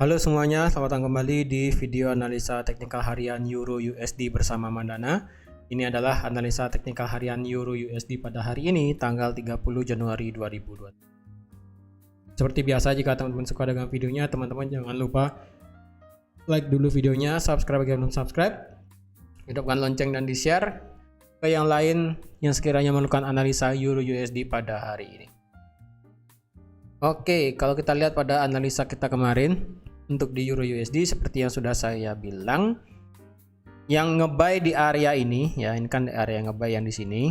Halo semuanya, selamat datang kembali di video analisa teknikal harian Euro USD bersama Mandana. Ini adalah analisa teknikal harian Euro USD pada hari ini, tanggal 30 Januari 2020. Seperti biasa, jika teman-teman suka dengan videonya, teman-teman jangan lupa like dulu videonya, subscribe bagi yang belum subscribe, hidupkan lonceng dan di-share ke yang lain yang sekiranya memerlukan analisa Euro USD pada hari ini. Oke, kalau kita lihat pada analisa kita kemarin, untuk di Euro USD seperti yang sudah saya bilang, yang ngebuy di area ini ya, ini kan area ngebuy yang di sini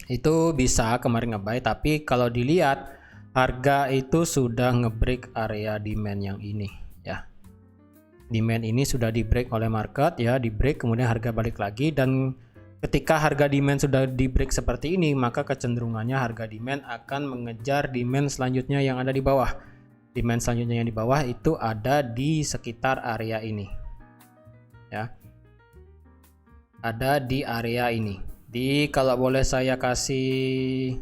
itu bisa kemarin ngebuy, tapi kalau dilihat harga itu sudah ngebreak area demand yang ini ya. Demand ini sudah di break oleh market ya, di break kemudian harga balik lagi, dan ketika harga demand sudah di break seperti ini, maka kecenderungannya harga demand akan mengejar demand selanjutnya yang ada di bawah. Demand selanjutnya yang di bawah itu ada di sekitar area ini ya, ada di area ini. Kalau boleh saya kasih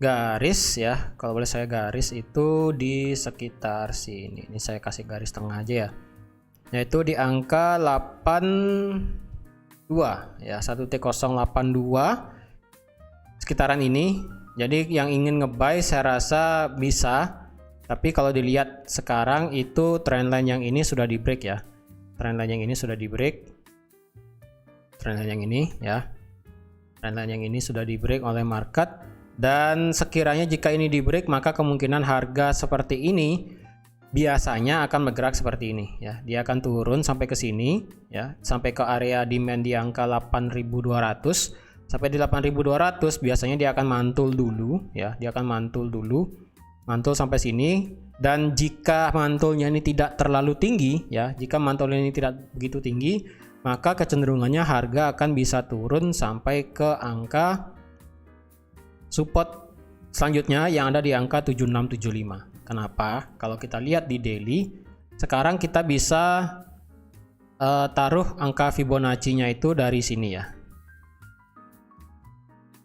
garis ya, kalau boleh saya garis itu di sekitar sini. Ini saya kasih garis tengah aja ya, yaitu di angka 82 ya, 1T082 sekitaran ini. Jadi yang ingin ngebuy saya rasa bisa. Tapi kalau dilihat sekarang itu trendline yang ini sudah di break ya. Trendline yang ini sudah di break. Trendline yang ini ya. Trendline yang ini sudah di break oleh market, dan sekiranya jika ini di break, maka kemungkinan harga seperti ini biasanya akan bergerak seperti ini ya. Dia akan turun sampai ke sini ya, sampai ke area demand di angka 8.200. Sampai di 8.200 biasanya dia akan mantul dulu ya. Dia akan mantul dulu. Mantul sampai sini, dan jika mantulnya ini tidak terlalu tinggi ya, jika mantulnya ini tidak begitu tinggi, maka kecenderungannya harga akan bisa turun sampai ke angka support selanjutnya yang ada di angka 7675. Kenapa? Kalau kita lihat di daily, sekarang kita bisa taruh angka Fibonacci-nya itu dari sini ya.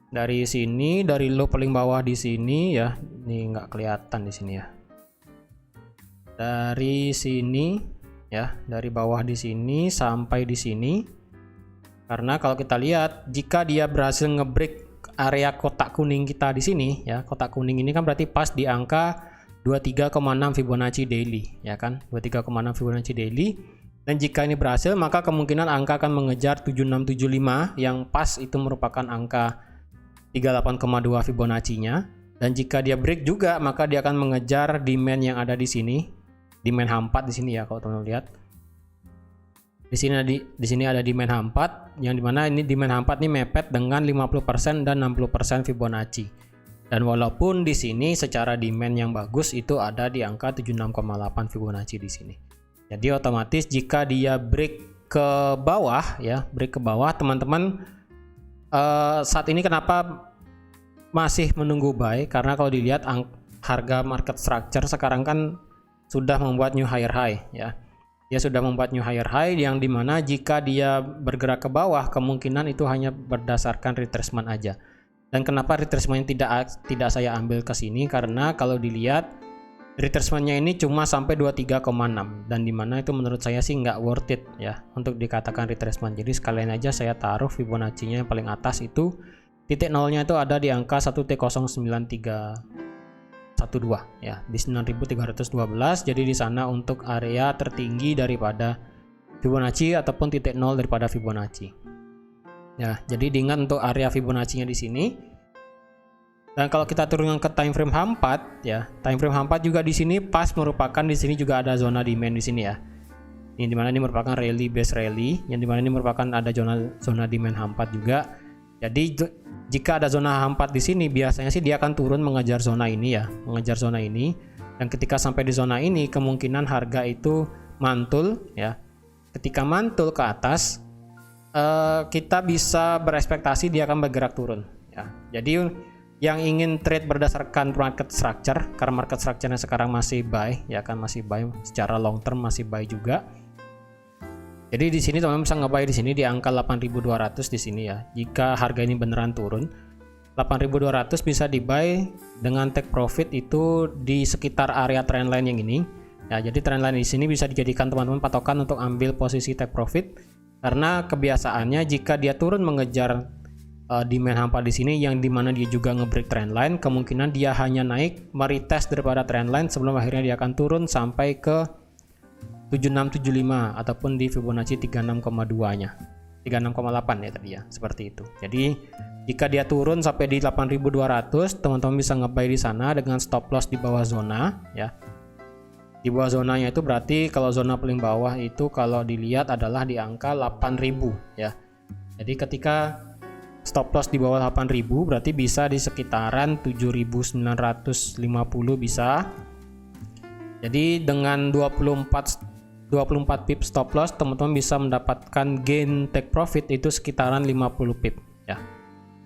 Dari sini, dari low paling bawah di sini ya, ini nggak kelihatan di sini ya. Dari sini ya, dari bawah di sini sampai di sini. Karena kalau kita lihat, jika dia berhasil ngebreak area kotak kuning kita di sini ya, kotak kuning ini kan berarti pas di angka 23,6 Fibonacci daily ya kan, 23,6 Fibonacci daily. Dan jika ini berhasil, maka kemungkinan angka akan mengejar 7675 yang pas itu merupakan angka 38,2 Fibonacci-nya. Dan jika dia break juga, maka dia akan mengejar demand yang ada di sini, demand H4 di sini ya. Kalau teman-teman lihat di sini ada demand H4, yang dimana ini demand H4 ini mepet dengan 50% dan 60% Fibonacci. Dan walaupun di sini secara demand yang bagus itu ada di angka 76,8 Fibonacci di sini. Jadi otomatis jika dia break ke bawah ya, break ke bawah, teman-teman saat ini kenapa masih menunggu buy? Karena kalau dilihat harga market structure sekarang kan sudah membuat new higher high ya. Dia sudah membuat new higher high, yang dimana jika dia bergerak ke bawah kemungkinan itu hanya berdasarkan retracement aja. Dan kenapa retracement tidak saya ambil ke sini? Karena kalau dilihat retracementnya ini cuma sampai 23,6, dan dimana itu menurut saya sih nggak worth it ya untuk dikatakan retracement. Jadi sekalian aja saya taruh Fibonacci-nya yang paling atas itu, titik nolnya itu ada di angka 1T09312 ya, di 9312. Jadi di sana untuk area tertinggi daripada Fibonacci ataupun titik nol daripada Fibonacci ya. Jadi diingat untuk area Fibonacci-nya di sini. Dan kalau kita turunkan ke time frame H4 ya, time frame H4 juga di sini pas merupakan, di sini juga ada zona demand di sini ya. Ini dimana ini merupakan rally base rally, yang dimana ini merupakan ada zona demand H4 juga. Jadi jika ada zona H4 di sini, biasanya sih dia akan turun mengejar zona ini ya, mengejar zona ini. Dan ketika sampai di zona ini, kemungkinan harga itu mantul ya. Ketika mantul ke atas, kita bisa berekspektasi dia akan bergerak turun ya. Jadi yang ingin trade berdasarkan market structure, karena market structure-nya sekarang masih buy ya kan, masih buy secara long term, masih buy juga. Jadi di sini teman-teman bisa nge-buy di sini di angka 8.200 di sini ya. Jika harga ini beneran turun, 8.200 bisa di buy dengan take profit itu di sekitar area trendline yang ini. Ya, jadi trendline di sini bisa dijadikan teman-teman patokan untuk ambil posisi take profit karena kebiasaannya jika dia turun mengejar demand hampa di sini yang dimana dia juga ngebreak trendline, kemungkinan dia hanya naik meretest daripada trendline sebelum akhirnya dia akan turun sampai ke 7675 ataupun di Fibonacci 36,2-nya. 36,8 ya tadi ya, seperti itu. Jadi jika dia turun sampai di 8200, teman-teman bisa nge-buy di sana dengan stop loss di bawah zona ya. Di bawah zonanya itu berarti kalau zona paling bawah itu kalau dilihat adalah di angka 8000 ya. Jadi ketika stop loss di bawah 8000 berarti bisa di sekitaran 7950 bisa. Jadi dengan 24 pip stop loss teman-teman bisa mendapatkan gain take profit itu sekitaran 50 pip ya.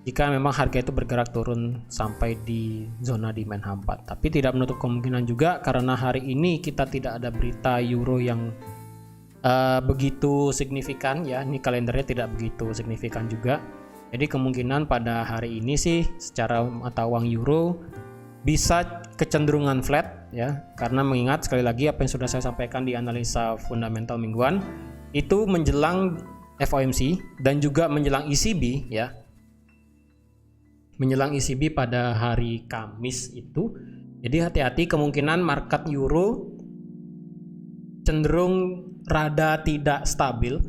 Jika memang harga itu bergerak turun sampai di zona demand hampa. Tapi tidak menutup kemungkinan juga karena hari ini kita tidak ada berita euro yang begitu signifikan ya. Ini kalendernya tidak begitu signifikan juga. Jadi kemungkinan pada hari ini sih secara mata uang euro bisa kecenderungan flat ya. Karena mengingat sekali lagi apa yang sudah saya sampaikan di analisa fundamental mingguan itu menjelang FOMC dan juga menjelang ECB ya. Menjelang ECB pada hari Kamis itu. Jadi hati-hati kemungkinan market euro cenderung rada tidak stabil.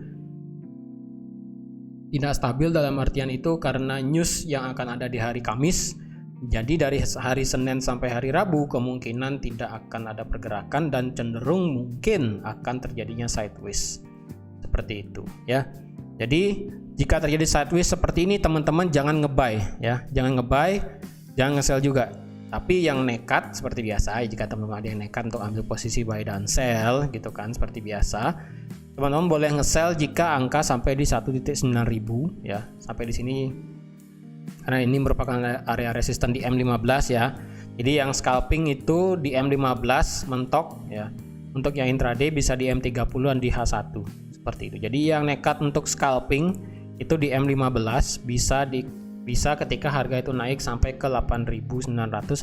Tidak stabil dalam artian itu karena news yang akan ada di hari Kamis. Jadi dari hari Senin sampai hari Rabu kemungkinan tidak akan ada pergerakan dan cenderung mungkin akan terjadinya sideways. Seperti itu ya. Jadi jika terjadi sideways seperti ini teman-teman jangan nge-buy ya, jangan nge-buy, jangan nge-sell juga. Tapi yang nekat seperti biasa, jika teman-teman ada yang nekat untuk ambil posisi buy dan sell gitu kan seperti biasa, teman-teman boleh nge-sell jika angka sampai di 1.9000 ya, sampai di sini karena ini merupakan area resisten di M15 ya. Jadi yang scalping itu di M15 mentok ya. Untuk yang intraday bisa di M30-an di H1 seperti itu. Jadi yang nekat untuk scalping itu di M15 bisa ketika harga itu naik sampai ke 8.900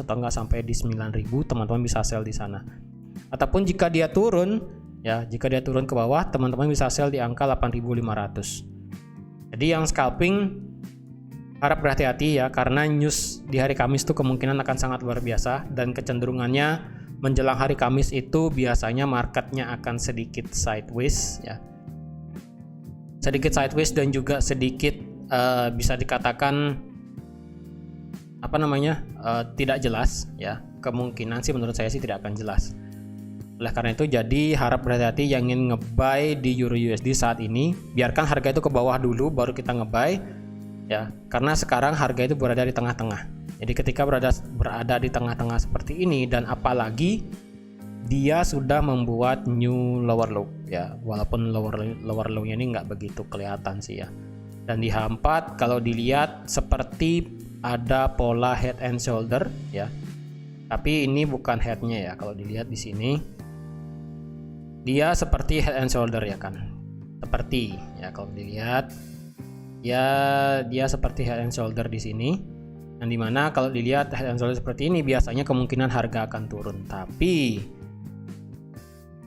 atau enggak sampai di 9.000 teman-teman bisa sell di sana. Ataupun jika dia turun ya, jika dia turun ke bawah teman-teman bisa sell di angka 8.500. Jadi yang scalping harap berhati-hati ya karena news di hari Kamis itu kemungkinan akan sangat luar biasa dan kecenderungannya menjelang hari Kamis itu biasanya marketnya akan sedikit sideways ya. Sedikit sideways dan juga sedikit bisa dikatakan tidak jelas ya. Kemungkinan sih menurut saya sih tidak akan jelas. Oleh karena itu jadi harap berhati-hati yang ingin nge-buy di Euro USD saat ini, biarkan harga itu ke bawah dulu baru kita nge-buy ya. Karena sekarang harga itu berada di tengah-tengah. Jadi ketika berada di tengah-tengah seperti ini dan apalagi dia sudah membuat new lower low ya, walaupun lower low-nya ini nggak begitu kelihatan sih ya. Dan di H4 kalau dilihat seperti ada pola head and shoulder ya. Tapi ini bukan headnya ya, kalau dilihat di sini dia seperti head and shoulder ya kan. Seperti ya kalau dilihat ya dia seperti head and shoulder di sini. Dan dimana kalau dilihat head and shoulder seperti ini biasanya kemungkinan harga akan turun.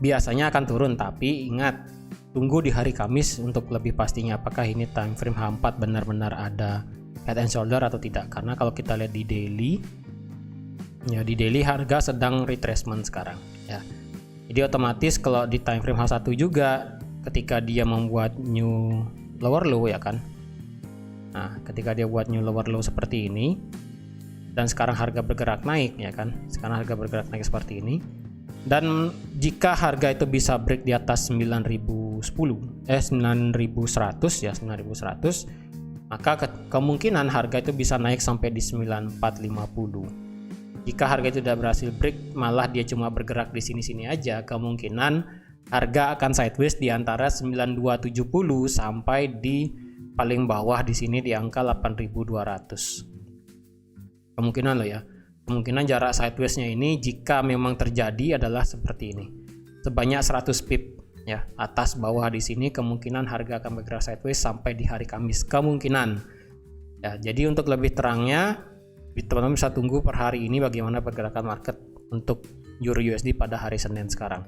Biasanya akan turun, tapi ingat tunggu di hari Kamis untuk lebih pastinya apakah ini time frame H4 benar-benar ada head and shoulder atau tidak. Karena kalau kita lihat di daily ya, di daily harga sedang retracement sekarang ya. Jadi otomatis kalau di time frame H1 juga ketika dia membuat new lower low ya kan. Nah, ketika dia buat new lower low seperti ini dan sekarang harga bergerak naik ya kan. Sekarang harga bergerak naik seperti ini. Dan jika harga itu bisa break di atas 9100 ya, 9100, maka kemungkinan harga itu bisa naik sampai di 9450. Jika harga itu tidak berhasil break, malah dia cuma bergerak di sini-sini aja, kemungkinan harga akan sideways di antara 9270 sampai di paling bawah di sini di angka 8200. Kemungkinan loh ya. Kemungkinan jarak sideways-nya ini jika memang terjadi adalah seperti ini. Sebanyak 100 pip ya, atas bawah di sini kemungkinan harga akan bergerak sideways sampai di hari Kamis. Kemungkinan. Ya, jadi untuk lebih terangnya teman-teman bisa tunggu per hari ini bagaimana pergerakan market untuk Euro USD pada hari Senin sekarang.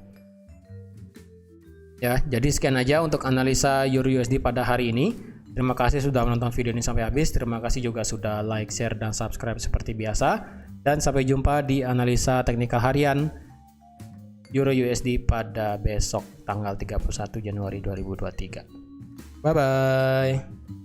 Ya, jadi sekian aja untuk analisa Euro USD pada hari ini. Terima kasih sudah menonton video ini sampai habis. Terima kasih juga sudah like, share, dan subscribe seperti biasa. Dan sampai jumpa di analisa teknikal harian Euro USD pada besok tanggal 31 Januari 2023. Bye-bye.